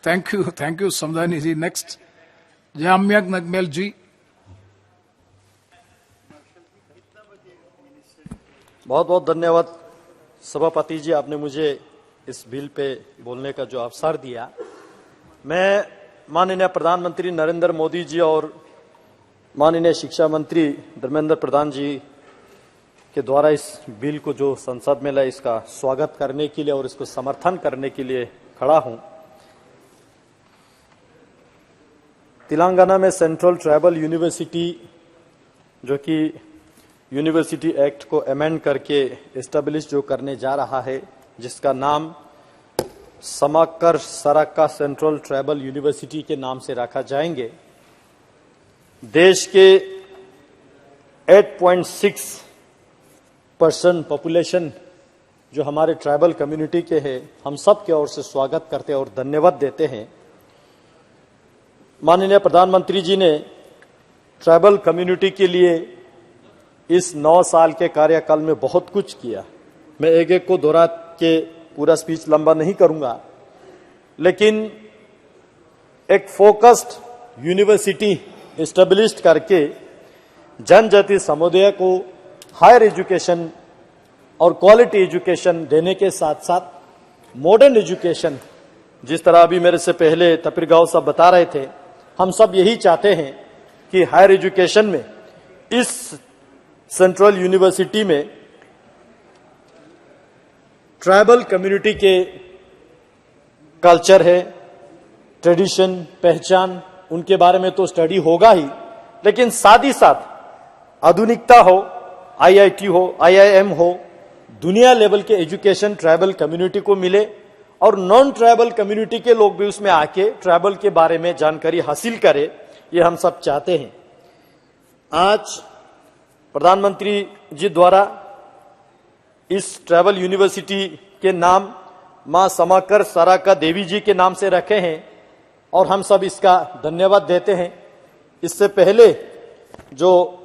Thank you, Samdani ji. Next, Jamyak Nagmel ji. बहुत बहुत धन्यवाद सभापति जी, आपने मुझे इस बिल पे बोलने का जो अवसर दिया। मैं माननीय प्रधानमंत्री नरेंद्र मोदी जी और माननीय शिक्षा मंत्री धर्मेंद्र प्रधान जी के द्वारा इस बिल को जो संसद में लाए, इसका स्वागत करने के लिए और इसको समर्थन करने के लिए खड़ा हूं। तेलंगाना में सेंट्रल ट्राइबल यूनिवर्सिटी, जो कि यूनिवर्सिटी एक्ट को अमेंड करके एस्टेब्लिश जो करने जा रहा है, जिसका नाम समाकर सराका सेंट्रल ट्राइबल यूनिवर्सिटी के नाम से रखा जाएंगे। देश के 8.6% पॉपुलेशन जो हमारे ट्राइबल कम्युनिटी के हैं, हम सब की ओर से स्वागत करते हैं और धन्यवाद देते हैं। माननीय प्रधानमंत्री जी ने ट्राइबल कम्युनिटी के लिए इस 9 साल के कार्यकाल में बहुत कुछ किया। मैं एक एक को दोहरा के पूरा स्पीच लंबा नहीं करूंगा, लेकिन एक फोकस्ड यूनिवर्सिटी एस्टेब्लिश करके जनजाति समुदाय को हायर एजुकेशन और क्वालिटी एजुकेशन देने के साथ साथ मॉडर्न एजुकेशन, जिस तरह अभी मेरे से पहले तपिरगांव साहब बता रहे थे, हम सब यही चाहते हैं कि हायर एजुकेशन में इस सेंट्रल यूनिवर्सिटी में ट्राइबल कम्युनिटी के कल्चर है, ट्रेडिशन, पहचान, उनके बारे में तो स्टडी होगा ही, लेकिन साथ ही साथ आधुनिकता हो, आईआईटी हो, आईआईएम हो, दुनिया लेवल के एजुकेशन ट्राइबल कम्युनिटी को मिले और नॉन ट्राइबल कम्युनिटी के लोग भी उसमें आके ट्राइबल के बारे में जानकारी हासिल करें, ये हम सब चाहते हैं। आज प्रधानमंत्री जी द्वारा इस ट्राइबल यूनिवर्सिटी के नाम मां समाकर सराका देवी जी के नाम से रखे हैं और हम सब इसका धन्यवाद देते हैं। इससे पहले जो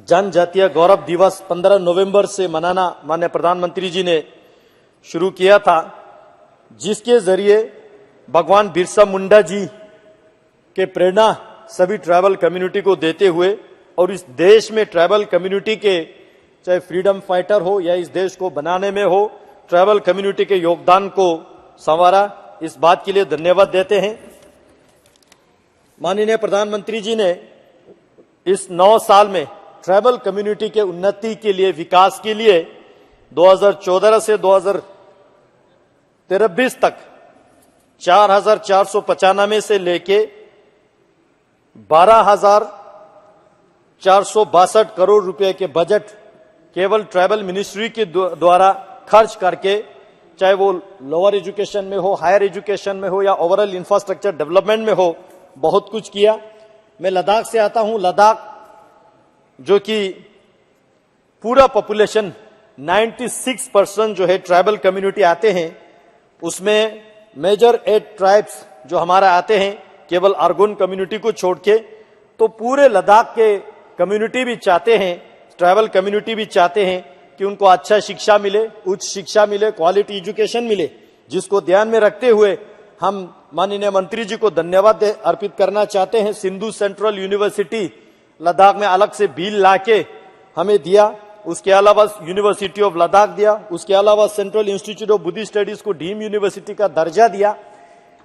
जनजातीय गौरव दिवस 15 नवंबर से मनाना माननीय प्रधानमंत्री जी ने शुरू किया था, जिसके जरिए भगवान बिरसा मुंडा जी के प्रेरणा सभी ट्राइबल कम्युनिटी को देते हुए और इस देश में ट्राइबल कम्युनिटी के चाहे फ्रीडम फाइटर हो या इस देश को बनाने में हो, ट्राइबल कम्युनिटी के योगदान को संवारा, इस बात के लिए धन्यवाद देते हैं। माननीय प्रधानमंत्री जी ने इस 9 साल में ट्राइबल कम्युनिटी के उन्नति के लिए, विकास के लिए 2014 से 2023 तक 4,495 से लेके 12,462 करोड़ रुपए के बजट केवल ट्राइबल मिनिस्ट्री के द्वारा खर्च करके, चाहे वो लोअर एजुकेशन में हो, हायर एजुकेशन में हो या ओवरऑल इंफ्रास्ट्रक्चर डेवलपमेंट में हो, बहुत कुछ किया। मैं लद्दाख से आता हूं। लद्दाख जो कि पूरा पॉपुलेशन 96% जो है ट्राइबल कम्युनिटी आते हैं, उसमें मेजर 8 ट्राइब्स जो हमारा आते हैं, केवल अरगोन कम्युनिटी को छोड़ के, तो पूरे लद्दाख के कम्युनिटी भी चाहते हैं, ट्राइबल कम्युनिटी भी चाहते हैं कि उनको अच्छा शिक्षा मिले, उच्च शिक्षा मिले, क्वालिटी एजुकेशन मिले, जिसको ध्यान में रखते हुए हम माननीय मंत्री जी को धन्यवाद अर्पित करना चाहते हैं। सिंधु सेंट्रल यूनिवर्सिटी लद्दाख में अलग से बिल लाके हमें दिया, उसके अलावा यूनिवर्सिटी ऑफ लद्दाख दिया, उसके अलावा central institute of Buddhist studies को डीम यूनिवर्सिटी का दर्जा दिया।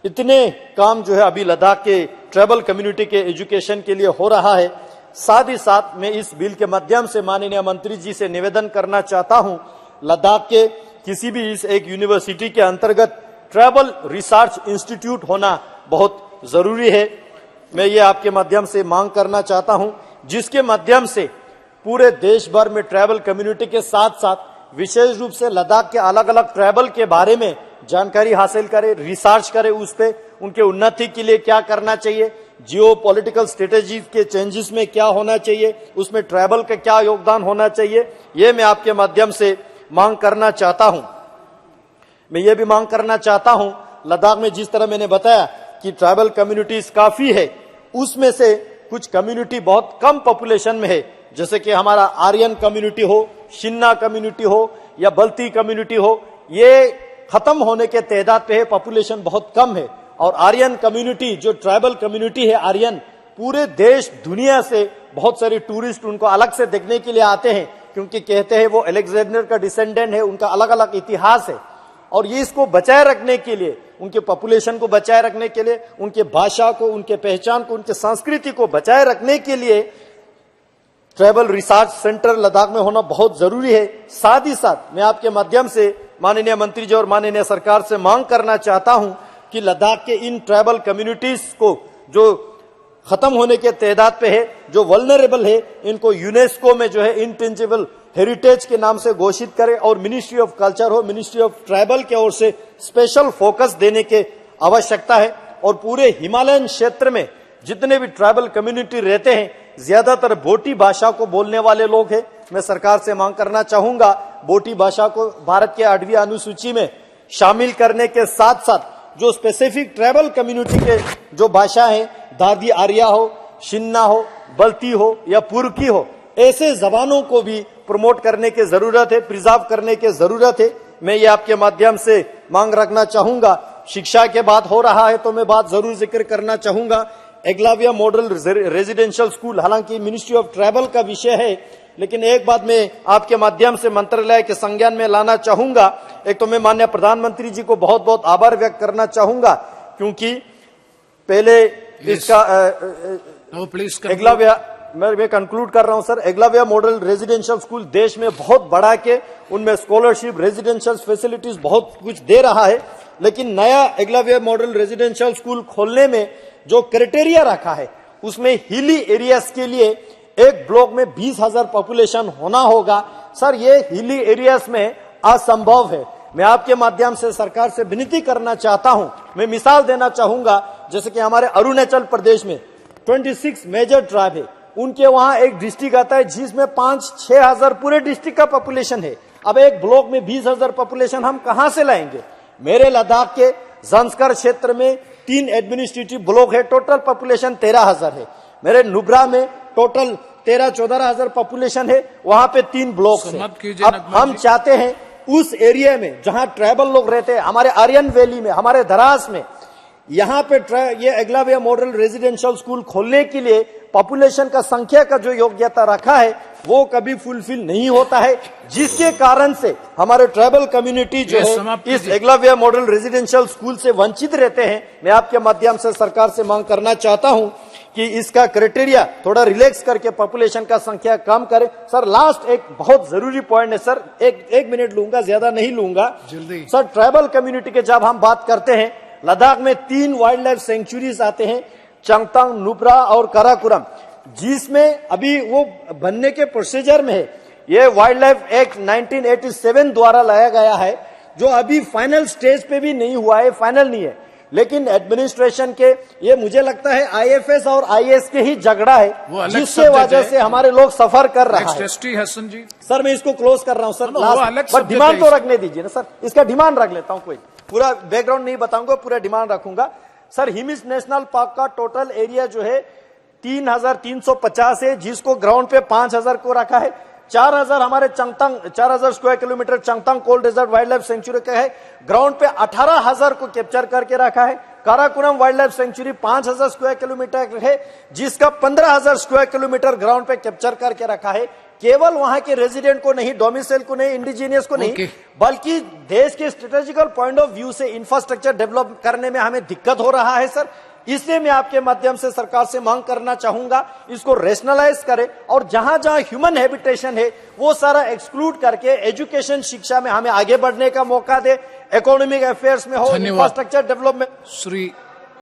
इतने काम जो है अभी लद्दाख के ट्राइबल कम्युनिटी के एजुकेशन के लिए हो रहा है। साथ ही साथ मैं इस बिल के माध्यम से माननीय मंत्री जी से निवेदन करना चाहता हूं, लद्दाख के किसी भी इस एक यूनिवर्सिटी के अंतर्गत ट्राइबल रिसर्च इंस्टीट्यूट होना बहुत जरूरी है। मैं ये आपके माध्यम से मांग करना चाहता हूं, जिसके माध्यम से पूरे देश भर में ट्राइबल कम्युनिटी के साथ साथ विशेष रूप से लद्दाख के अलग अलग ट्राइबल के बारे में जानकारी हासिल करे, रिसर्च करे, उस पे उनके उन्नति के लिए क्या करना चाहिए, जियो पॉलिटिकल स्ट्रेटेजी के चेंजेस में क्या होना चाहिए, उसमें ट्राइबल का क्या योगदान होना चाहिए, ये मैं आपके माध्यम से मांग करना चाहता हूं। मैं ये भी मांग करना चाहता हूं, लद्दाख में जिस तरह मैंने बताया कि ट्राइबल कम्युनिटीज काफी है, उसमें से कुछ कम्युनिटी बहुत कम पॉपुलेशन में है, जैसे कि हमारा आर्यन कम्युनिटी हो, शिन्ना कम्युनिटी हो या बल्ती कम्युनिटी हो, ये खत्म होने के तादाद पे है, पॉपुलेशन बहुत कम है और आर्यन कम्युनिटी, जो ट्राइबल कम्युनिटी है आर्यन, पूरे देश दुनिया से बहुत सारे टूरिस्ट उनको अलग से देखने के लिए आते हैं, क्योंकि कहते हैं वो अलेक्जेंडर का डिसेंडेंट है, उनका अलग अलग इतिहास है। और ये इसको बचाए रखने के लिए, उनके पॉपुलेशन को बचाए रखने के लिए, उनके भाषा को, उनके पहचान को, उनके संस्कृति को बचाए रखने के लिए ट्राइबल रिसर्च सेंटर लद्दाख में होना बहुत जरूरी है। साथ ही साथ मैं आपके माध्यम से माननीय मंत्री जी और माननीय सरकार से मांग करना चाहता हूं कि लद्दाख के इन ट्राइबल कम्युनिटीज को जो खत्म होने के तादाद पे है, जो वल्नरेबल है, इनको यूनेस्को में जो है इंटेंजिबल हेरिटेज के नाम से घोषित करें और मिनिस्ट्री ऑफ कल्चर हो, मिनिस्ट्री ऑफ ट्राइबल के ओर से स्पेशल फोकस देने की आवश्यकता है। और पूरे हिमालयन क्षेत्र में जितने भी ट्राइबल कम्युनिटी रहते हैं, ज्यादातर बोटी भाषा को बोलने वाले लोग हैं। मैं सरकार से मांग करना चाहूंगा बोटी भाषा को भारत के 8वीं अनुसूची में शामिल करने के साथ साथ जो स्पेसिफिक ट्राइबल कम्युनिटी के जो भाषा है, दादी आर्या हो, शिन्ना हो, बल्ती हो या पुरकी हो, ऐसे जबानों को भी प्रमोट करने की जरूरत है, प्रिजर्व करने की जरूरत है। मैं ये आपके माध्यम से मांग रखना चाहूंगा। शिक्षा के बात हो रहा है तो मैं बात जरूर जिक्र करना चाहूंगा। एकलव्य मॉडल रेजिडेंशियल स्कूल, हालांकि मिनिस्ट्री ऑफ ट्राइबल का विषय है, लेकिन एक बात मैं आपके माध्यम से मंत्रालय के संज्ञान में लाना चाहूंगा। एक तो मैं माननीय प्रधानमंत्री जी को बहुत बहुत आभार व्यक्त करना चाहूंगा, क्योंकि पहले इसका एकलव्य, मैं कंक्लूड कर रहा हूं sir, Eklavya model residential school देश में बहुत बड़ा के, उनमें स्कॉलरशिप, रेजिडेंशियल फैसिलिटीज बहुत कुछ दे रहा है। लेकिन नया एकलव्य मॉडल रेजिडेंशियल स्कूल खोलने में जो क्राइटेरिया रखा है, उसमें हिली एरियाज के लिए एक ब्लॉक में 20,000 पॉपुलेशन होना होगा। सर, ये हिली एरियाज में असंभव है। मैं आपके माध्यम से सरकार से विनती करना चाहता हूं। मैं मिसाल देना चाहूंगा, जैसे कि हमारे अरुणाचल प्रदेश में 26 मेजर ट्राइब है, उनके वहां एक डिस्ट्रिक्ट आता है जिसमें 5-6 हजार पूरे डिस्ट्रिक्ट का पॉपुलेशन है। अब एक ब्लॉक में 20,000 पॉपुलेशन हम कहां से लाएंगे? मेरे लद्दाख के जंस्कर क्षेत्र में 3 एडमिनिस्ट्रेटिव ब्लॉक है, टोटल पॉपुलेशन 13,000 है। मेरे नुब्रा में टोटल 13-14 हजार पॉपुलेशन है, वहां पे 3 ब्लॉक है। अब हम चाहते हैं उस एरिया में जहां ट्राइबल लोग रहते हैं, हमारे आर्यन वैली में, हमारे धरास में, यहाँ पे ये एकलव्य मॉडल रेजिडेंशियल स्कूल खोलने के लिए पॉपुलेशन का संख्या का जो योग्यता रखा है वो कभी फुलफिल नहीं होता है, जिसके कारण से हमारे ट्राइबल कम्युनिटी जो है इस एकलव्य मॉडल रेजिडेंशियल स्कूल से वंचित रहते हैं। मैं आपके माध्यम से सरकार से मांग करना चाहता हूं कि इसका क्राइटेरिया थोड़ा रिलैक्स करके पॉपुलेशन का संख्या कम करे। सर, लास्ट एक बहुत जरूरी पॉइंट है सर, एक मिनट लूंगा, ज्यादा नहीं लूंगा जल्दी। सर, ट्राइबल कम्युनिटी के जब हम बात करते हैं, लद्दाख में 3 वाइल्ड लाइफ सेंचुरीज आते हैं, चंगतांग, नुब्रा और काराकोरम, जिसमें अभी वो बनने के प्रोसीजर में है। ये वाइल्ड लाइफ एक्ट 1987 द्वारा लाया गया है, जो अभी फाइनल स्टेज पे भी नहीं हुआ है, फाइनल नहीं है। लेकिन एडमिनिस्ट्रेशन के, ये मुझे लगता है आईएफएस और आईएएस के ही झगड़ा है, जिसके वजह से हमारे लोग सफर कर रहा है। सर, मैं इसको क्लोज कर रहा हूं सर, बट डिमांड तो रखने दीजिए ना सर, इसका डिमांड रख लेता हूं। कोई पूरा बैकग्राउंड नहीं बताऊंगा, पूरा डिमांड रखूंगा। सर, हिमिस नेशनल पार्क का टोटल एरिया जो है 3,350 है, जिसको ग्राउंड पे 5,000 को रखा है। 4,000 हमारे Changthang, 4,000 square kilometre Changthang cold desert wildlife sanctuary का है, ग्राउंड पे 18,000 को कैप्चर करके रखा है। Karakoram wild life sanctuary 5,000 square kilometre है, जिसका 15,000 स्क्वायर किलोमीटर ग्राउंड पे कैप्चर करके रखा है। केवल वहां के रेजिडेंट को नहीं, डोमिसाइल को नहीं, इंडिजीनियस को नहीं, बल्कि देश के स्ट्रेटेजिकल पॉइंट ऑफ व्यू से इंफ्रास्ट्रक्चर डेवलप करने में हमें दिक्कत हो रहा है सर। इसलिए मैं आपके माध्यम से सरकार से मांग करना चाहूंगा, इसको रेशनलाइज करे और जहां जहां ह्यूमन हैबिटेशन है वो सारा एक्सक्लूड करके एजुकेशन, शिक्षा में हमें आगे बढ़ने का मौका दे, इकोनॉमिक अफेयर्स में हो, इंफ्रास्ट्रक्चर डेवलपमेंट। श्री